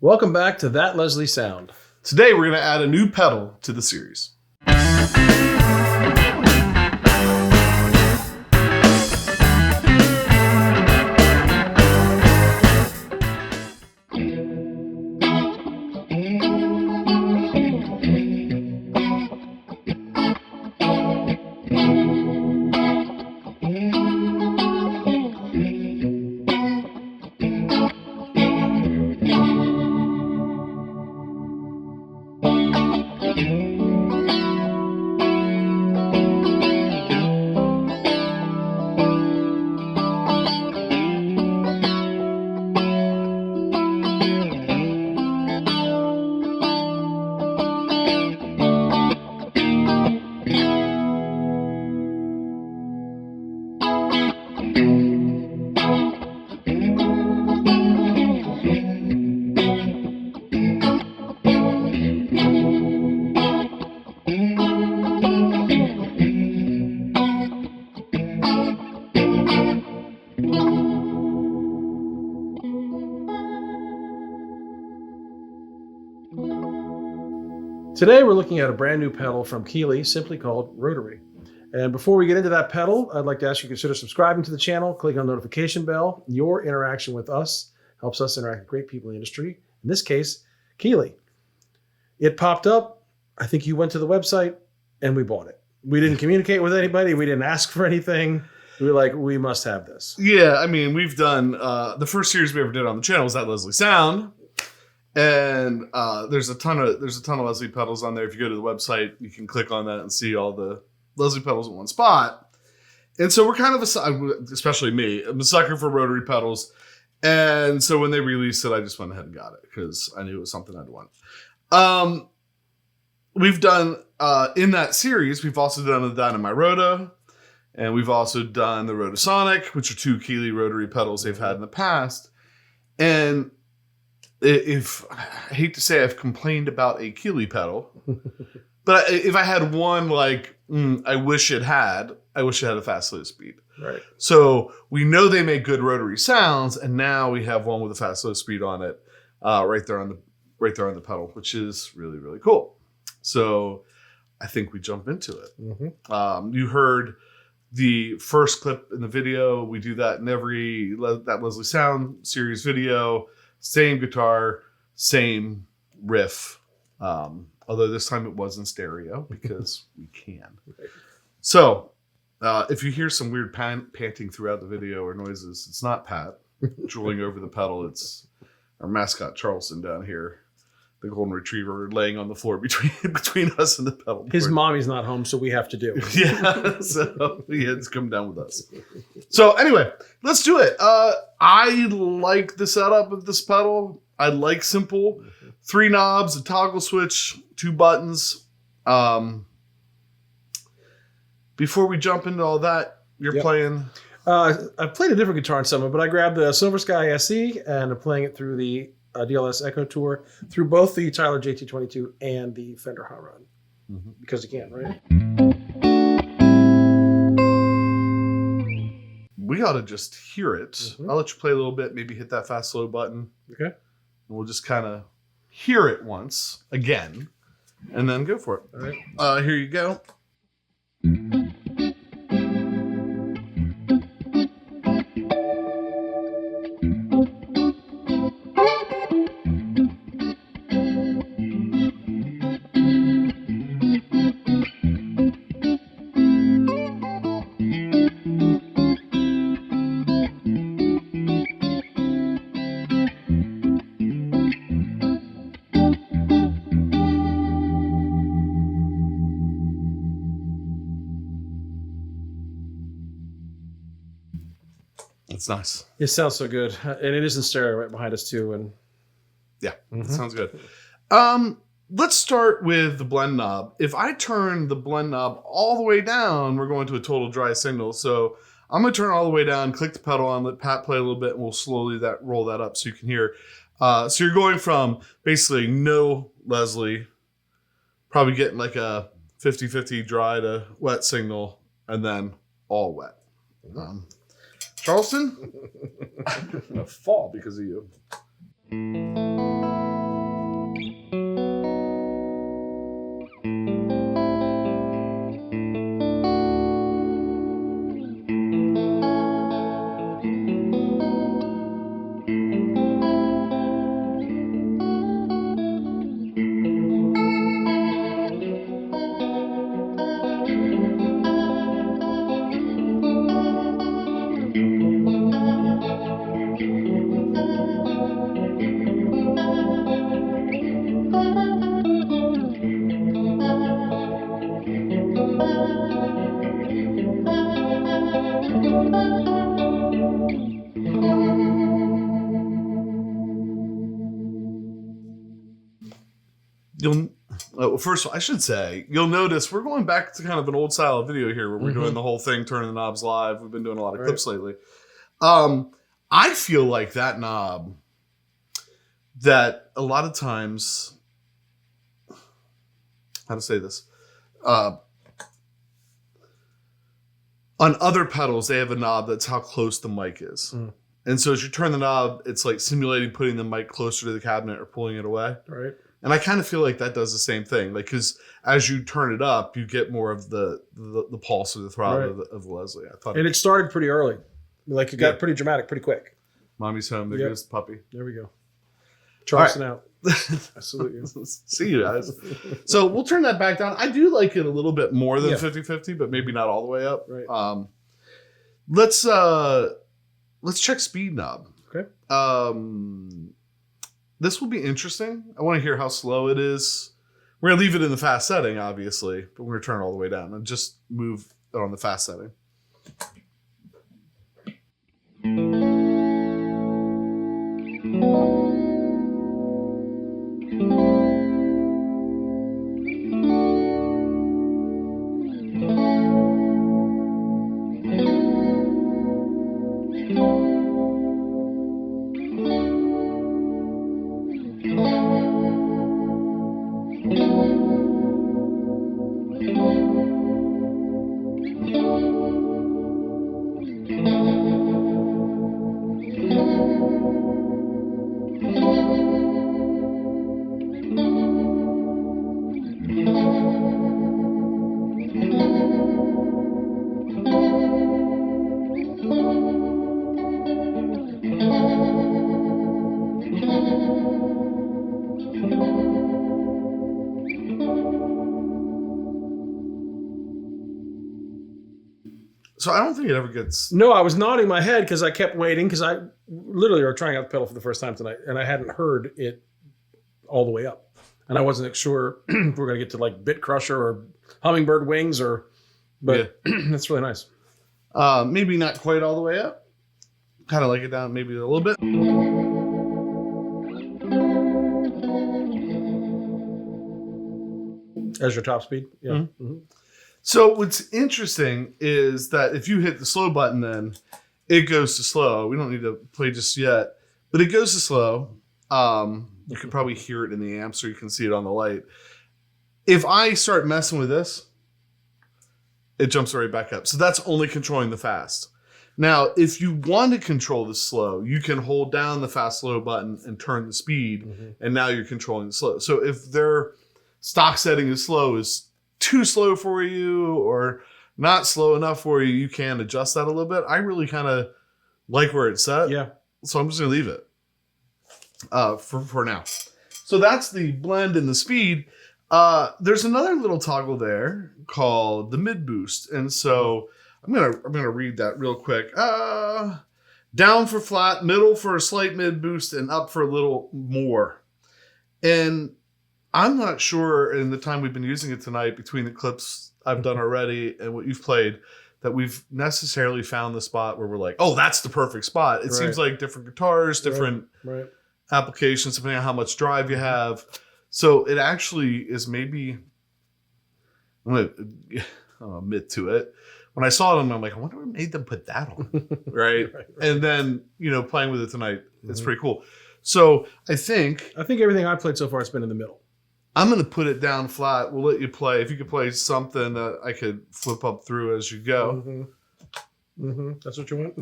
Welcome back to That Leslie Sound. Today we're going to add a new pedal to the series. Today we're looking at a brand new pedal from Keeley, simply called Rotary. And before we get into that pedal, I'd like to ask you to consider subscribing to the channel, click on the notification bell. Your interaction with us helps us interact with great people in the industry. In this case, Keeley. It popped up. I think you went to the website and we bought it. We didn't communicate with anybody. We didn't ask for anything. We were like, we must have this. Yeah, I mean, we've done, the first series we ever did on the channel was That Leslie Sound. And there's a ton of Leslie pedals on there. If you go to the website, you can click on that and see all the Leslie pedals in one spot. And so we're kind of especially me, I'm a sucker for rotary pedals. And so when they released it, I just went ahead and got it because I knew it was something I'd want. We've done in that series, we've also done the Dynamite Roto, and we've also done the Rotosonic, which are two Keeley rotary pedals they've had in the past. And if I hate to say I've complained about a Keeley pedal, but if I had one I wish it had a fast slow speed. Right. So we know they make good rotary sounds, and now we have one with a fast slow speed on it, right there on the pedal, which is really, really cool. So I think we jump into it. Mm-hmm. You heard the first clip in the video. We do that in every That Leslie Sound series video. Same guitar, same riff. Although this time it was in stereo because we can. So if you hear some weird panting throughout the video or noises, it's not Pat drooling over the pedal. It's our mascot Charleston down here, the golden retriever, laying on the floor between us and the pedal board. His mommy's not home, so we have to do it. Yeah, so he had to come down with us. So anyway, let's do it. I like the setup of this pedal. I like simple. 3 knobs, a toggle switch, 2 buttons. Before we jump into all that, you're playing... I've played a different guitar in summer, but I grabbed the Silver Sky SE and I'm playing it through the DLS Echo Tour, through both the Tyler JT22 and the Fender Hot Rod. Mm-hmm. Because you can, right? We ought to just hear it. Mm-hmm. I'll let you play a little bit, maybe hit that fast slow button. Okay. And we'll just kind of hear it once again and then go for it. All right. Here you go. It's nice. It sounds so good. And it is in stereo right behind us too. And yeah, it sounds good. Let's start with the blend knob. If I turn the blend knob all the way down, we're going to a total dry signal. So I'm going to turn it all the way down, click the pedal on, let Pat play a little bit, and we'll slowly roll that up so you can hear. So you're going from basically no Leslie, probably getting like a 50-50 dry to wet signal, and then all wet. Charleston, I'm going to fall because of you. well, first of all, I should say, you'll notice we're going back to kind of an old style of video here where we're doing the whole thing, turning the knobs live. We've been doing a lot of clips lately. I feel like that knob, that a lot of times, how to say this, on other pedals, they have a knob that's how close the mic is. And so as you turn the knob, it's like simulating putting the mic closer to the cabinet or pulling it away. Right. And I kind of feel like that does the same thing. Like, because as you turn it up, you get more of the pulse or the throb of the Leslie. I thought, and it started pretty early. Like it got pretty dramatic pretty quick. Mommy's home. There goes the puppy. There we go. Charleston out. Absolutely. See you guys. So we'll turn that back down. I do like it a little bit more than 50-50, but maybe not all the way up. Right. Let's check speed knob. Okay. This will be interesting. I want to hear how slow it is. We're going to leave it in the fast setting, obviously, but we're going to turn it all the way down and just move it on the fast setting. So I don't think it ever gets... No, I was nodding my head because I kept waiting because I literally were trying out the pedal for the first time tonight and I hadn't heard it all the way up. And I wasn't sure if we're going to get to like Bit Crusher or Hummingbird Wings but that's really nice. Maybe not quite all the way up. Kind of like it down maybe a little bit. As your top speed? Yeah. Mm-hmm. So what's interesting is that if you hit the slow button, then it goes to slow. We don't need to play just yet, but it goes to slow. You can probably hear it in the amp, so you can see it on the light. If I start messing with this, it jumps right back up. So that's only controlling the fast. Now, if you want to control the slow, you can hold down the fast slow button and turn the speed, and now you're controlling the slow. So if their stock setting is slow is too slow for you or not slow enough for you, you can adjust that a little bit. I really kind of like where it's set. Yeah. So I'm just going to leave it for now. So that's the blend and the speed. There's another little toggle there called the mid boost. And so I'm gonna read that real quick. Down for flat, middle for a slight mid boost, and up for a little more. And I'm not sure in the time we've been using it tonight, between the clips I've done already and what you've played, that we've necessarily found the spot where we're like, oh, that's the perfect spot. It seems like different guitars, different applications, depending on how much drive you have. So it actually is maybe, I'm going to admit to it. When I saw them, I'm like, I wonder what made them put that on, right? And then, playing with it tonight, it's pretty cool. So I think everything I've played so far has been in the middle. I'm going to put it down flat. We'll let you play. If you could play something that I could flip up through as you go. That's what you want?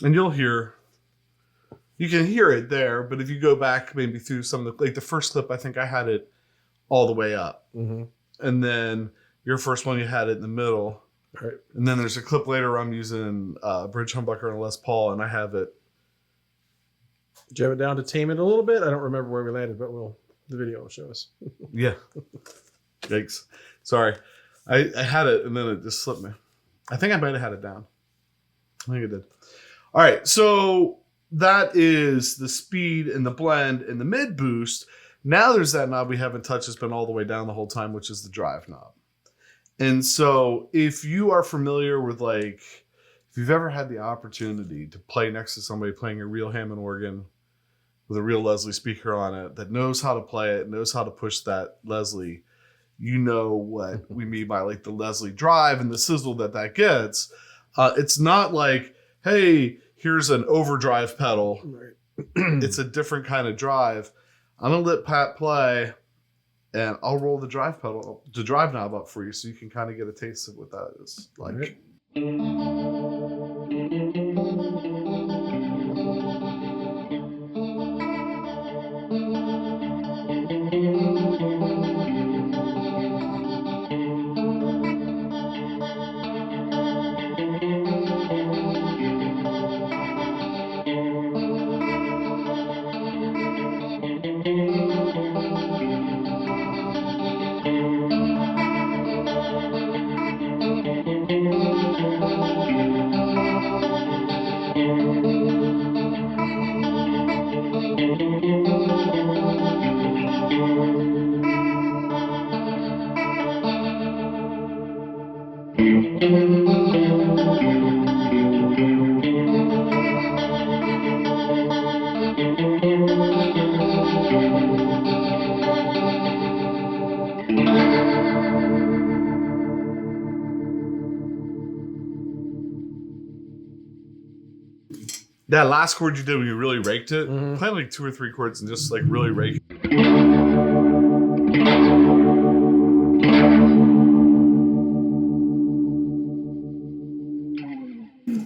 And you can hear it there, but if you go back maybe through some of the first clip, I think I had it all the way up. And then your first one, you had it in the middle. Right. And then there's a clip later where I'm using Bridge Humbucker and a Les Paul, and I have it. Did you have it down to tame it a little bit? I don't remember where we landed, but we'll The video will show us. Yeah. Yikes. Sorry. I had it and then it just slipped me. I think I might have had it down. I think it did. All right. So that is the speed and the blend and the mid boost. Now there's that knob we haven't touched. It's been all the way down the whole time, which is the drive knob. And so if you are familiar with, like, if you've ever had the opportunity to play next to somebody playing a real Hammond organ with a real Leslie speaker on it that knows how to play it, knows how to push that Leslie, you know what we mean by like the Leslie drive and the sizzle that gets. It's not like, hey, here's an overdrive pedal. Right. It's a different kind of drive. I'm gonna let Pat play, and I'll roll the drive knob up for you, so you can kind of get a taste of what that is like. Right. That last chord you did when you really raked it, play like 2 or 3 chords and just like really rake it.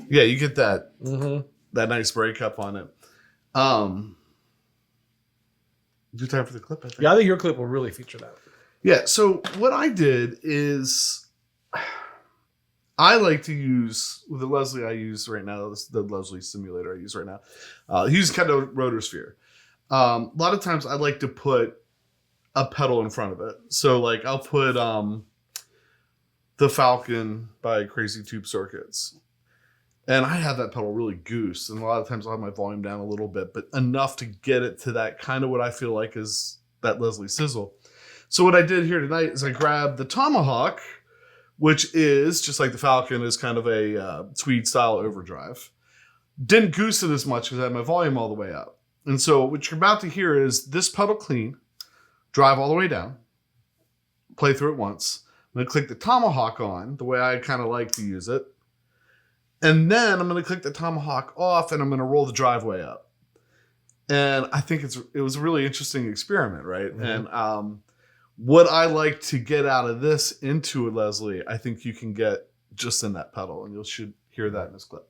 Yeah, you get that that nice breakup on it. Good time for the clip, I think. Yeah, I think your clip will really feature that. Yeah, so what I did is I like to use, with the Leslie I use right now, the Leslie simulator I use right now, use kind of rotor sphere. A lot of times I like to put a pedal in front of it. So like I'll put the Falcon by Crazy Tube Circuits. And I have that pedal really goose. And a lot of times I'll have my volume down a little bit, but enough to get it to that kind of what I feel like is that Leslie sizzle. So what I did here tonight is I grabbed the Tomahawk, which is just like the Falcon, is kind of a Swede style overdrive. Didn't goose it as much because I had my volume all the way up. And so what you're about to hear is this pedal clean, drive all the way down, play through it once. I'm going to click the Tomahawk on the way I kind of like to use it. And then I'm going to click the Tomahawk off and I'm going to roll the driveway up. And I think it was a really interesting experiment, right? Mm-hmm. And what I like to get out of this into a Leslie, I think you can get just in that pedal, and you should hear that in this clip.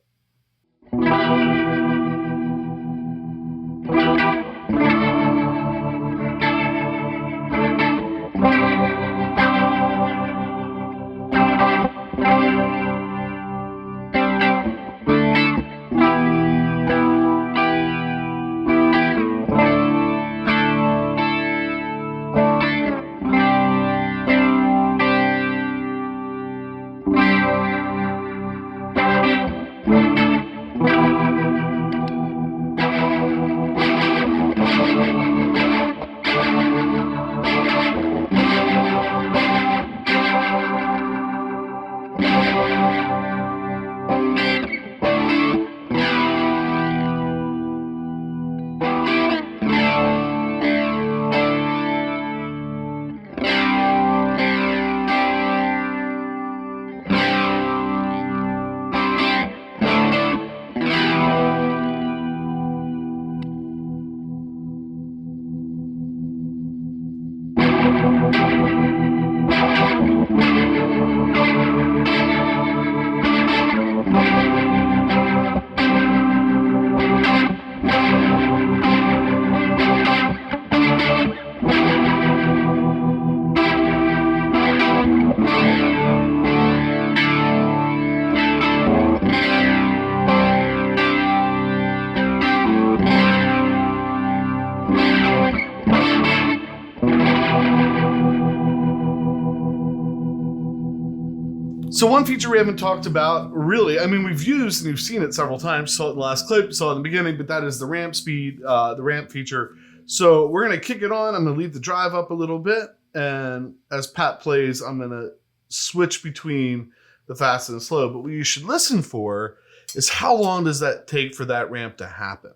So one feature we haven't talked about, really, I mean, we've used and you've seen it several times. Saw it in the last clip, saw it in the beginning, but that is the ramp speed, the ramp feature. So we're going to kick it on. I'm going to leave the drive up a little bit. And as Pat plays, I'm going to switch between the fast and the slow. But what you should listen for is how long does that take for that ramp to happen?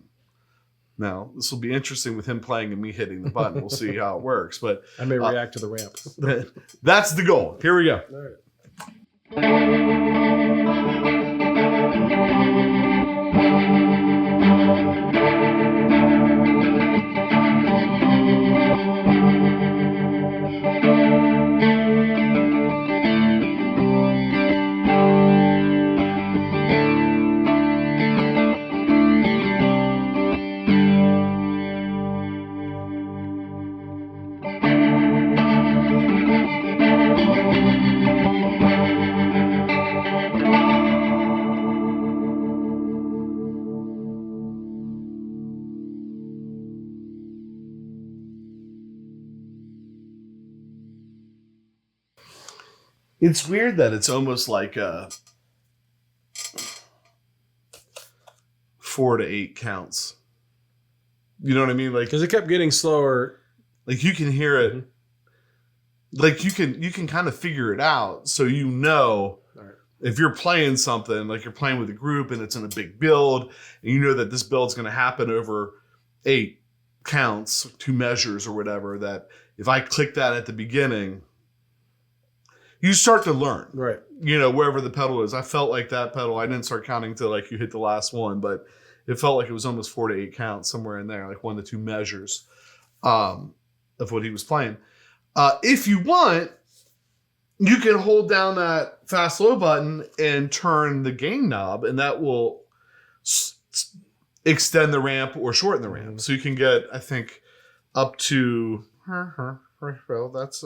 Now, this will be interesting with him playing and me hitting the button. We'll see how it works. But I may react to the ramp. That's the goal. Here we go. All right. It's weird that it's almost like 4 to 8 counts. You know what I mean? Like, Because it kept getting slower. like you can hear it. Like you can kind of figure it out. So you know, All right. if you're playing something, like you're playing with a group and it's in a big build, and you know that this build's going to happen over 8 counts, 2 measures or whatever, that if I click that at the beginning, you start to learn. Right. You know, wherever the pedal is. I felt like that pedal, I didn't start counting till like you hit the last one, but it felt like it was almost 4 to 8 counts, somewhere in there, like 1 to 2 measures of what he was playing. If you want, you can hold down that fast slow button and turn the gain knob, and that will extend the ramp or shorten the ramp. So you can get, I think, up to, well, that's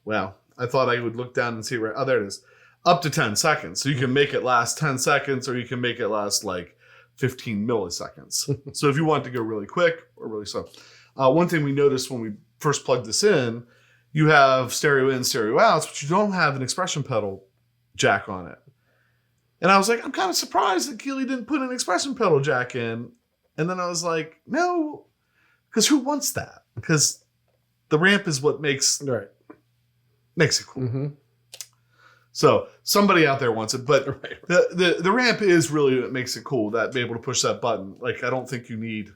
wow. I thought I would look down and see where, oh, there it is. Up to 10 seconds. So you can make it last 10 seconds, or you can make it last like 15 milliseconds. So if you want to go really quick or really slow. One thing we noticed when we first plugged this in, you have stereo in, stereo outs, but you don't have an expression pedal jack on it. And I was like, I'm kind of surprised that Keeley didn't put an expression pedal jack in. And then I was like, no, because who wants that? Because the ramp is what makes it cool. Mm-hmm. So somebody out there wants it, but Right. the ramp is really what makes it cool, that be able to push that button. Like, I don't think you need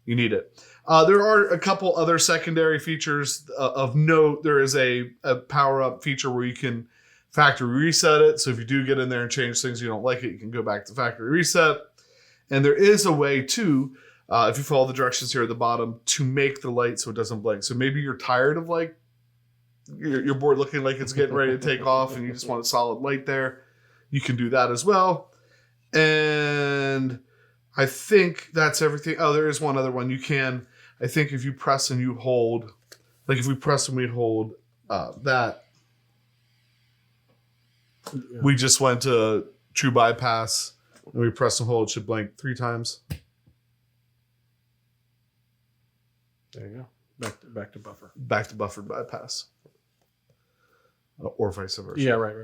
it. There are a couple other secondary features of note. There is a power up feature where you can factory reset it. So if you do get in there and change things, you don't like it, you can go back to factory reset. And there is a way to, if you follow the directions here at the bottom, to make the light so it doesn't blink. So maybe you're tired of like your board looking like it's getting ready to take off and you just want a solid light there. You can do that as well. And I think that's everything. Oh, there is one other one. You can, I think if you press and you hold, like if we press and we hold that, we just went to true bypass and we press and hold, it should blink 3 times. There you go. Back to buffer. Back to buffered bypass. Or vice versa. Yeah, right.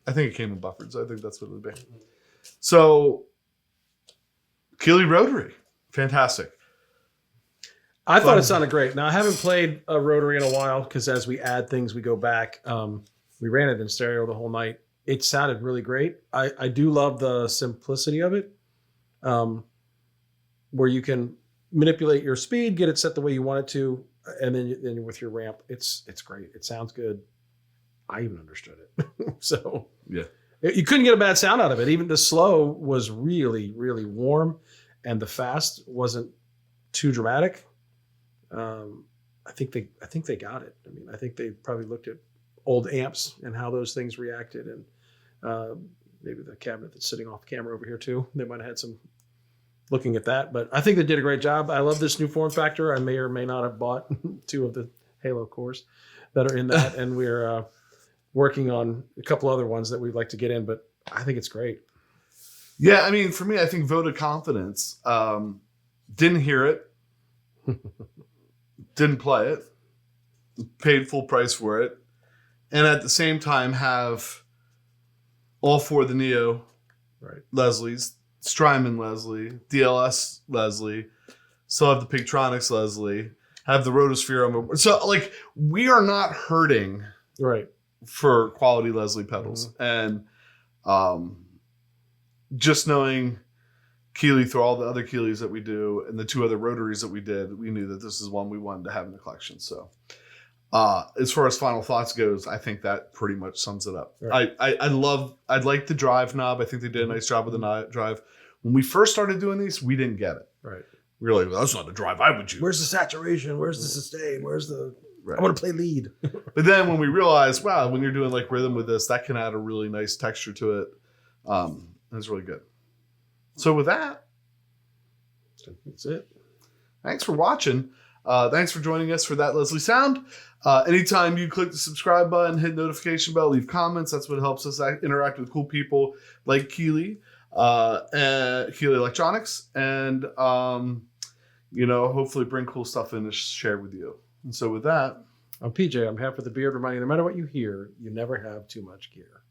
I think it came in buffered, so I think that's what it would be. So, Keeley Rotary. Fantastic. I thought it sounded great. Now, I haven't played a rotary in a while because as we add things, we go back. We ran it in stereo the whole night. It sounded really great. I do love the simplicity of it, where you can manipulate your speed, get it set the way you want it to, and then with your ramp, it's great. It sounds good. I even understood it. So yeah, you couldn't get a bad sound out of it. Even the slow was really, really warm, and the fast wasn't too dramatic. I think they got it. I mean, I think they probably looked at old amps and how those things reacted, and maybe the cabinet that's sitting off camera over here too. They might have had some looking at that, but I think they did a great job. I love this new form factor. I may or may not have bought 2 of the Halo cores that are in that, and we're working on a couple other ones that we'd like to get in, but I think it's great. Yeah, I mean, for me, I think vote of confidence. Didn't hear it. Didn't play it. Paid full price for it. and at the same time have all four of the Neo Right. Leslies, Strymon Leslie, DLS Leslie, still have the Pigtronics Leslie, have the Rotosphere on my board. So like we are not hurting Right. for quality Leslie pedals. And just knowing Keeley through all the other Keeleys that we do and the two other rotaries that we did, we knew that this is one we wanted to have in the collection. So as far as final thoughts goes, I think that pretty much sums it up. Right. I like the drive knob. I think they did a nice job with the drive. When we first started doing these, we didn't get it. Right. We were like, well, that's not the drive I would use. Where's the saturation? Where's the sustain? Where's the... Right. I want to play lead. But then when we realized, wow, when you're doing like rhythm with this, that can add a really nice texture to it. It's really good. So with that, that's it. Thanks for watching. Thanks for joining us for That Leslie Sound. Anytime you click the subscribe button, hit notification bell, leave comments. That's what helps us interact with cool people like Keeley, and Keeley Electronics, and hopefully bring cool stuff in to share with you. And so with that, I'm PJ. I'm half of the beard, reminding you, no matter what you hear, you never have too much gear.